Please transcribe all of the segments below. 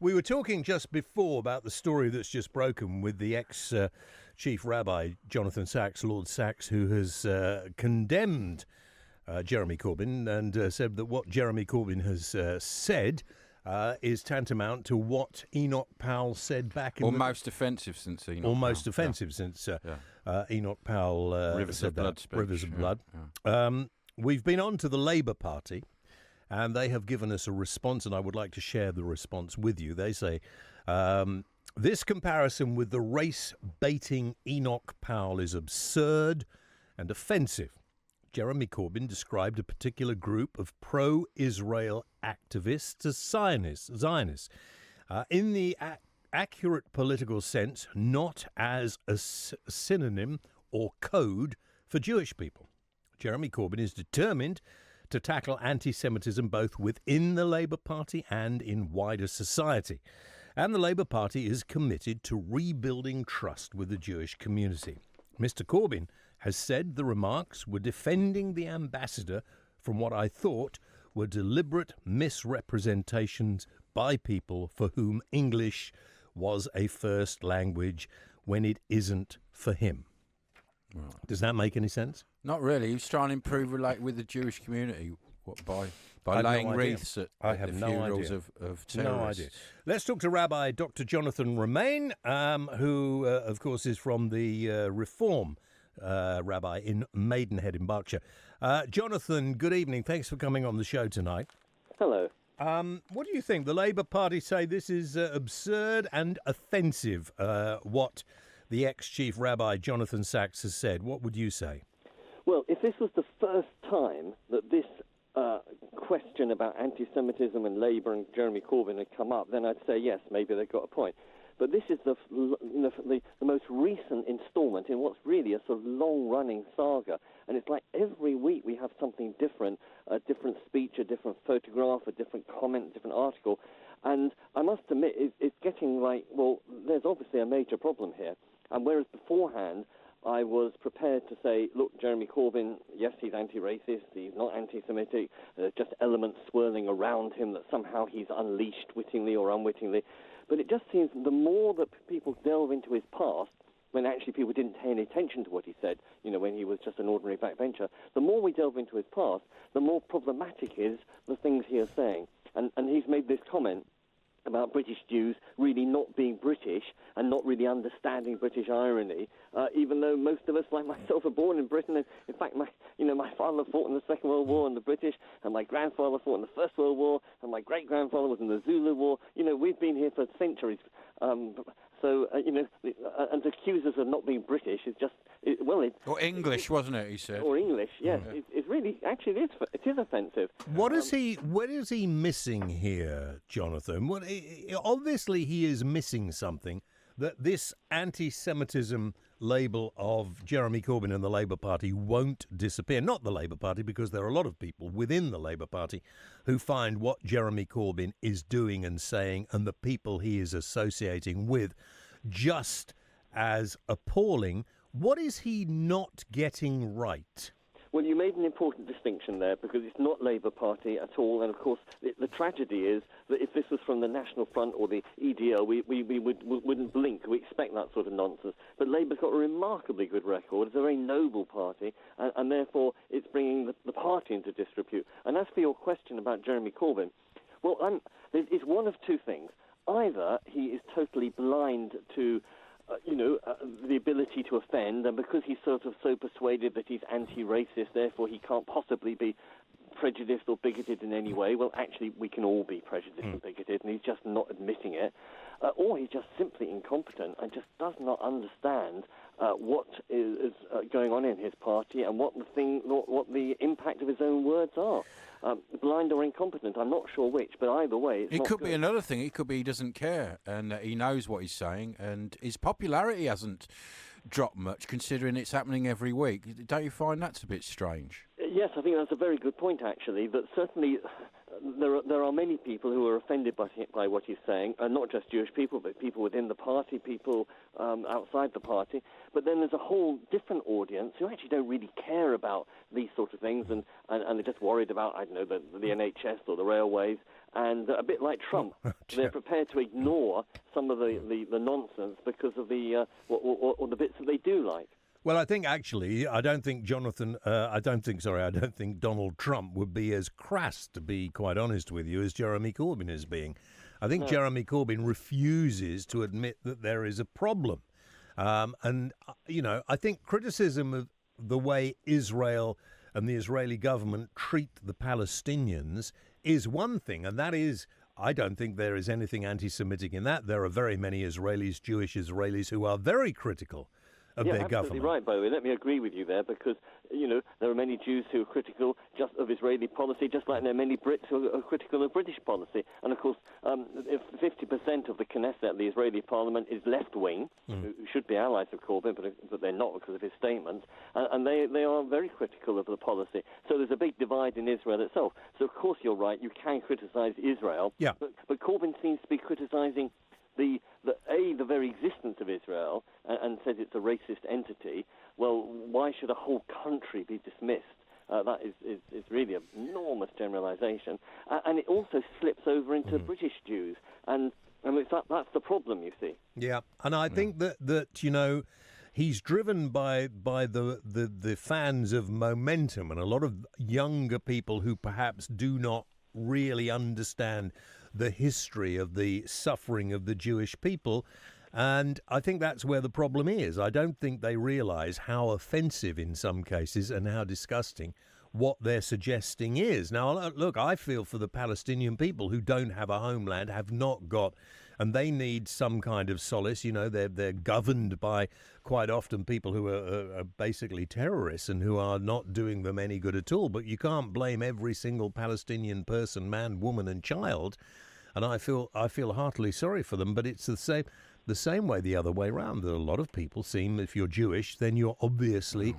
We were talking just before about the story that's just broken with the ex-Chief Rabbi, Jonathan Sachs, Lord Sachs, who has condemned Jeremy Corbyn and said that what Jeremy Corbyn has said is tantamount to what Enoch Powell said back in most offensive since Enoch almost Powell. offensive since Enoch Powell Rivers said of Blood that. speech. Rivers of Blood. Yeah. We've been on to the Labour Party, and they have given us a response, and I would like to share the response with you. They say, this comparison with the race-baiting Enoch Powell is absurd and offensive. Jeremy Corbyn described a particular group of pro-Israel activists as Zionists. In the accurate political sense, not as a synonym or code for Jewish people. Jeremy Corbyn is determined to tackle anti-Semitism both within the Labour Party and in wider society. And the Labour Party is committed to rebuilding trust with the Jewish community. Mr. Corbyn has said the remarks were defending the ambassador from what I thought were deliberate misrepresentations by people for whom English was a first language when it isn't for him. Well, does that make any sense? Not really. He was trying to improve with the Jewish community by laying wreaths at the funerals of terrorists. No idea. Let's talk to Rabbi Dr. Jonathan Romain, who, of course, is from the Reform Rabbi in Maidenhead in Berkshire. Jonathan, good evening. Thanks for coming on the show tonight. Hello. What do you think? The Labour Party say this is absurd and offensive, what the ex-Chief Rabbi Jonathan Sachs has said. What would you say? Well, if this was the first time that this question about anti-Semitism and Labour and Jeremy Corbyn had come up, then I'd say yes, maybe they've got a point. But this is the most recent instalment in what's really a sort of long-running saga. And it's like every week we have something different, a different speech, a different photograph, a different comment, a different article. And I must admit, it's getting like, well, there's obviously a major problem here. And whereas beforehand I was prepared to say, look, Jeremy Corbyn, yes, he's anti-racist, he's not anti-Semitic, there's just elements swirling around him that somehow he's unleashed wittingly or unwittingly. But it just seems the more that people delve into his past, when actually people didn't pay any attention to what he said, when he was just an ordinary backbencher, the more we delve into his past, the more problematic is the things he is saying. And he's made this comment about British Jews really not being British and not really understanding British irony, even though most of us, like myself, are born in Britain. And in fact, my father fought in the Second World War and the British, and my grandfather fought in the First World War, and my great-grandfather was in the Zulu War. We've been here for centuries. And to accuse us of not being British is just, or English, wasn't it, he said? Or English, yes. Yeah. It's really, actually, it is offensive. What is he missing here, Jonathan? Obviously, he is missing something, that this anti-Semitism label of Jeremy Corbyn and the Labour Party won't disappear. Not the Labour Party, because there are a lot of people within the Labour Party who find what Jeremy Corbyn is doing and saying and the people he is associating with just as appalling. What is he not getting right? Well, you made an important distinction there, because it's not Labour Party at all. And, of course, the tragedy is that if this was from the National Front or the EDL, we wouldn't blink. We expect that sort of nonsense. But Labour's got a remarkably good record. It's a very noble party, and therefore it's bringing the party into disrepute. And as for your question about Jeremy Corbyn, well, it's one of two things. Either he is totally blind to the ability to offend, and because he's sort of so persuaded that he's anti-racist, therefore he can't possibly be prejudiced or bigoted in any way. Well, actually, we can all be prejudiced and bigoted, and he's just not admitting it. Or he's just simply incompetent and just does not understand what is going on in his party and what the impact of his own words are. Blind or incompetent, I'm not sure which, but either way, it's it not could good. be another thing. It could be he doesn't care and he knows what he's saying, and his popularity hasn't dropped much considering it's happening every week. Don't you find that's a bit strange? Yes, I think that's a very good point, actually, that certainly there are many people who are offended by what he's saying, and not just Jewish people, but people within the party, people outside the party. But then there's a whole different audience who actually don't really care about these sort of things, and they're just worried about, I don't know, the NHS or the railways, And a bit like Trump, they're prepared to ignore some of the nonsense because of the or the bits that they do like. Well, I think actually, I don't think Donald Trump would be as crass, to be quite honest with you, as Jeremy Corbyn is being. I think Jeremy Corbyn refuses to admit that there is a problem. And, I think criticism of the way Israel and the Israeli government treat the Palestinians is one thing, and that is, I don't think there is anything anti-Semitic in that. There are very many Israelis, Jewish Israelis, who are very critical of their government. Absolutely right, by the way. Let me agree with you there, because, there are many Jews who are critical just of Israeli policy, just like there are many Brits who are critical of British policy. And, of course, if 50% of the Knesset, the Israeli parliament, is left-wing, who should be allies of Corbyn, but they're not because of his statements, and they are very critical of the policy. So there's a big divide in Israel itself. So, of course, you're right, you can criticise Israel, but Corbyn seems to be criticising the very existence of Israel and says it's a racist entity. Well, why should a whole country be dismissed? That is really an enormous generalisation. And it also slips over into British Jews. And that's the problem, you see. Yeah, and I think that he's driven by the fans of momentum and a lot of younger people who perhaps do not really understand the history of the suffering of the Jewish people. And I think that's where the problem is. I don't think they realise how offensive in some cases and how disgusting what they're suggesting is. Now, look, I feel for the Palestinian people who don't have a homeland, have not got, and they need some kind of solace. They're governed by quite often people who are basically terrorists and who are not doing them any good at all. But you can't blame every single Palestinian person, man, woman and child. And I feel heartily sorry for them, but it's the same way the other way around. That a lot of people seem, if you're Jewish, then you're obviously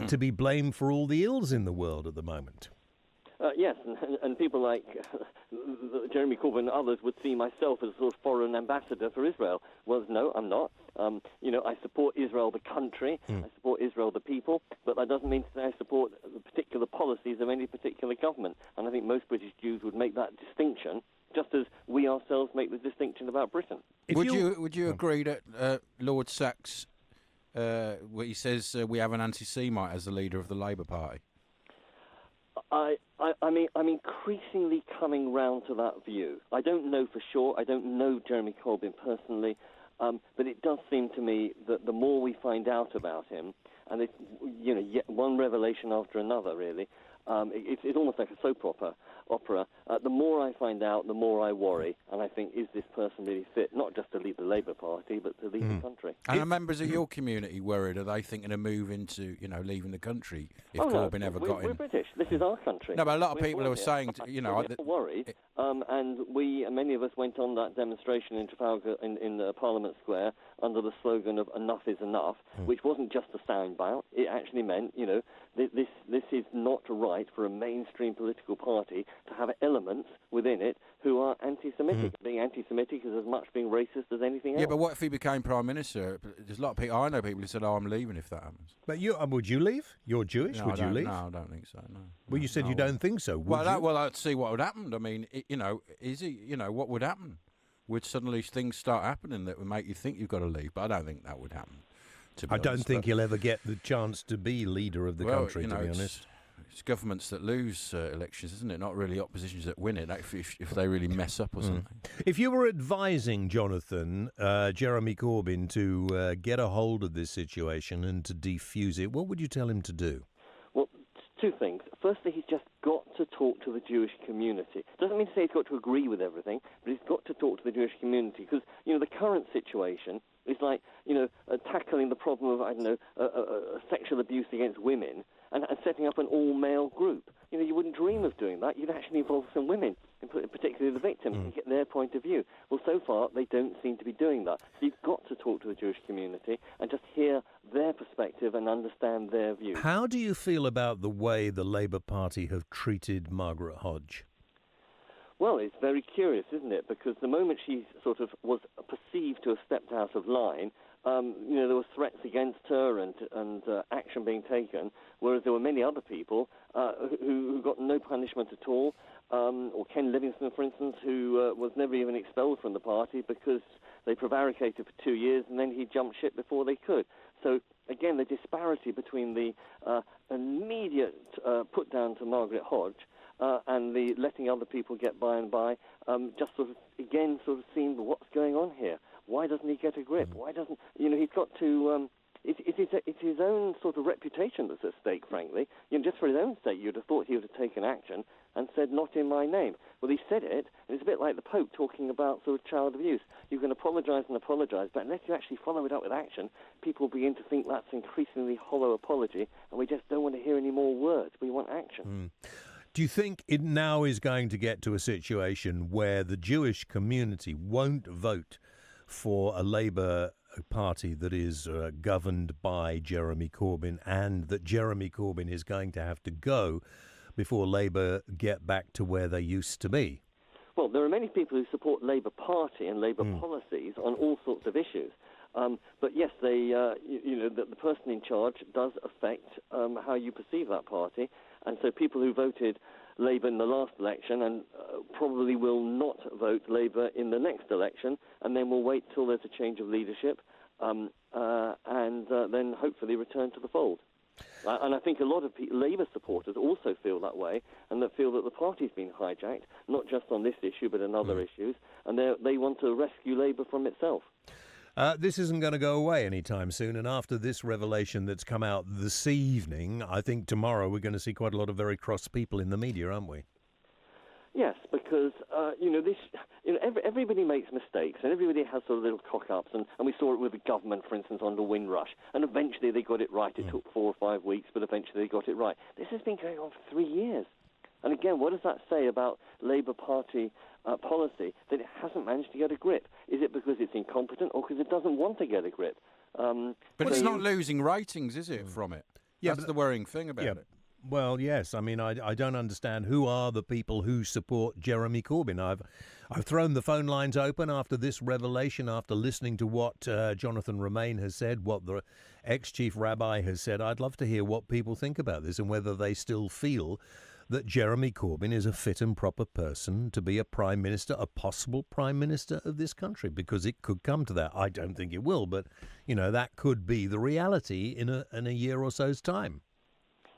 to be blamed for all the ills in the world at the moment. Yes, and people like Jeremy Corbyn and others would see myself as a sort of foreign ambassador for Israel. Well, no, I'm not. I support Israel, the country. I support Israel, the people. But that doesn't mean to say I support the particular policies of any particular government. And I think most British Jews would make that distinction, just as we ourselves make the distinction about Britain. Would you agree that Lord Sachs, where he says we have an anti-Semite as the leader of the Labour Party? I'm increasingly coming round to that view. I don't know for sure. I don't know Jeremy Corbyn personally, but it does seem to me that the more we find out about him, and it's yet one revelation after another, really. It's almost like a soap opera. The more I find out, the more I worry. And I think, is this person really fit, not just to lead the Labour Party, but to lead the country? And are members of your community worried? Are they thinking of moving to, leaving the country if Corbyn ever got in? We're British. This is our country. No, but a lot of people are saying, we're worried. And many of us went on that demonstration in Trafalgar, in Parliament Square, under the slogan of "Enough is enough," which wasn't just a soundbite. It actually meant, this is not right for a mainstream political party to have elements within it who are anti-Semitic. Being anti-Semitic is as much being racist as anything else. Yeah, but what if he became Prime Minister? There's a lot of people, I know people who said, I'm leaving if that happens. But would you leave? You're Jewish, no, would you leave? No, I don't think so, no. Well, you said you don't think so, would you? Well, I'd see what would happen. I mean, what would happen? Would suddenly things start happening that would make you think you've got to leave? But I don't think that would happen. I don't think he'll ever get the chance to be leader of the country, to be honest. It's governments that lose elections, isn't it? Not really oppositions that win it, if they really mess up or something. If you were advising Jonathan, Jeremy Corbyn, to get a hold of this situation and to defuse it, what would you tell him to do? Well, two things. Firstly, he's just got to talk to the Jewish community. Doesn't mean to say he's got to agree with everything, but he's got to talk to the Jewish community because, the current situation is like, tackling the problem of, sexual abuse against women and setting up an all-male group. You wouldn't dream of doing that. You'd actually involve some women, particularly the victims, and get their point of view. Well, so far, they don't seem to be doing that. So you've got to talk to the Jewish community and just hear their perspective and understand their view. How do you feel about the way the Labour Party have treated Margaret Hodge? Well, it's very curious, isn't it? Because the moment she sort of was perceived to have stepped out of line, there were threats against her and action being taken, whereas there were many other people who got no punishment at all. or Ken Livingstone, for instance, who was never even expelled from the party because they prevaricated for 2 years and then he jumped ship before they could. So, again, the disparity between the immediate put down to Margaret Hodge and the letting other people get by and by just sort of seemed what's going on here. Why doesn't he get a grip? Why doesn't, he's got to... It's his own sort of reputation that's at stake, frankly. Just for his own sake, you'd have thought he would have taken action and said, not in my name. Well, he said it, and it's a bit like the Pope talking about sort of child abuse. You can apologise and apologise, but unless you actually follow it up with action, people begin to think that's increasingly hollow apology, and we just don't want to hear any more words. We want action. Do you think it now is going to get to a situation where the Jewish community won't vote for a Labour party that is governed by Jeremy Corbyn, and that Jeremy Corbyn is going to have to go before Labour get back to where they used to be? Well, there are many people who support Labour Party and Labour policies on all sorts of issues. But yes, the person in charge does affect how you perceive that party. And so people who voted Labour in the last election and probably will not vote Labour in the next election, and then will wait till there's a change of leadership and then hopefully return to the fold. And I think a lot of Labour supporters also feel that way, and that feel that the party's been hijacked, not just on this issue but in other issues, and they want to rescue Labour from itself. This isn't going to go away anytime soon, and after this revelation that's come out this evening, I think tomorrow we're going to see quite a lot of very cross people in the media, aren't we? Yes, because everybody makes mistakes, and everybody has sort of little cock-ups, and we saw it with the government, for instance, under Windrush, and eventually they got it right. It took 4 or 5 weeks, but eventually they got it right. This has been going on for 3 years. And again, what does that say about Labour Party policy, that it hasn't managed to get a grip? Is it because it's incompetent, or because it doesn't want to get a grip? But it's not losing ratings, is it, from it? Yeah, that's the worrying thing about it. Well, yes. I mean, I don't understand who are the people who support Jeremy Corbyn. I've thrown the phone lines open after this revelation, after listening to what Jonathan Romain has said, what the ex-chief rabbi has said. I'd love to hear what people think about this and whether they still feel that Jeremy Corbyn is a fit and proper person to be a prime minister, a possible prime minister of this country, because it could come to that. I don't think it will, but, that could be the reality in a year or so's time.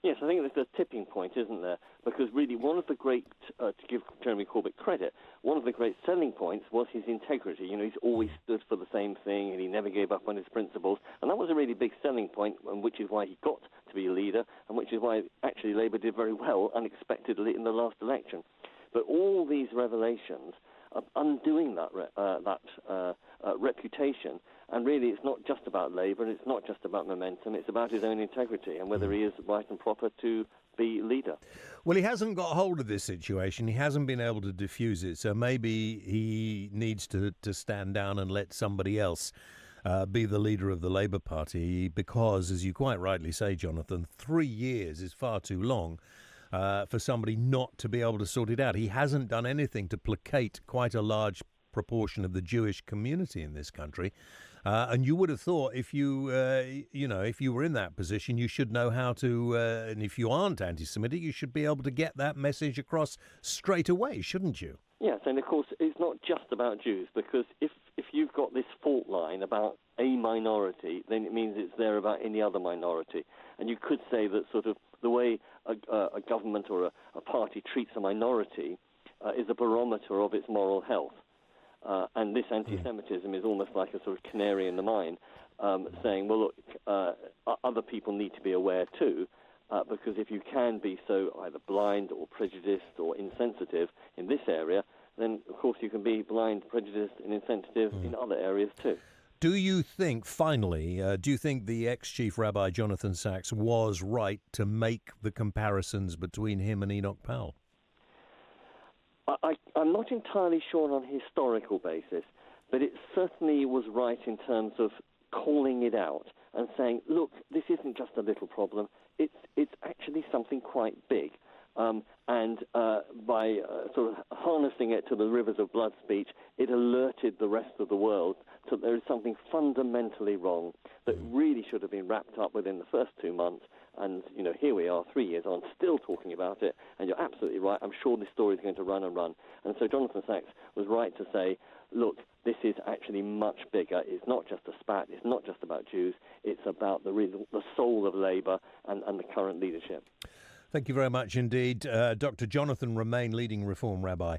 Yes, I think there's a tipping point, isn't there? Because really one of the great, to give Jeremy Corbyn credit, one of the great selling points was his integrity. He's always stood for the same thing and he never gave up on his principles. And that was a really big selling point, and which is why he got to be a leader, and which is why actually Labour did very well unexpectedly in the last election. But all these revelations are undoing that reputation. And really, it's not just about Labour, and it's not just about momentum. It's about his own integrity and whether he is right and proper to be leader. Well, he hasn't got hold of this situation. He hasn't been able to diffuse it. So maybe he needs to stand down and let somebody else be the leader of the Labour Party, because, as you quite rightly say, Jonathan, 3 years is far too long for somebody not to be able to sort it out. He hasn't done anything to placate quite a large proportion of the Jewish community in this country. And you would have thought if you were in that position, you should know how to, and if you aren't anti-Semitic, you should be able to get that message across straight away, shouldn't you? Yes, and of course, it's not just about Jews, because if you've got this fault line about a minority, then it means it's there about any other minority. And you could say that sort of the way a government or a party treats a minority is a barometer of its moral health. And this anti-Semitism is almost like a sort of canary in the mine, saying, well, look, other people need to be aware too, because if you can be so either blind or prejudiced or insensitive in this area, then, of course, you can be blind, prejudiced and insensitive in other areas too. Do you think, finally, the ex-chief rabbi Jonathan Sachs was right to make the comparisons between him and Enoch Powell? I'm not entirely sure on a historical basis, but it certainly was right in terms of calling it out and saying, look, this isn't just a little problem, it's actually something quite big. And by sort of harnessing it to the rivers of blood speech, it alerted the rest of the world that there is something fundamentally wrong that really should have been wrapped up within the first 2 months. And, here we are 3 years on, still talking about it. And you're absolutely right. I'm sure this story is going to run and run. And so Jonathan Sachs was right to say, look, this is actually much bigger. It's not just a spat. It's not just about Jews. It's about the soul of Labour and the current leadership. Thank you very much indeed. Dr. Jonathan Romain, leading Reform rabbi.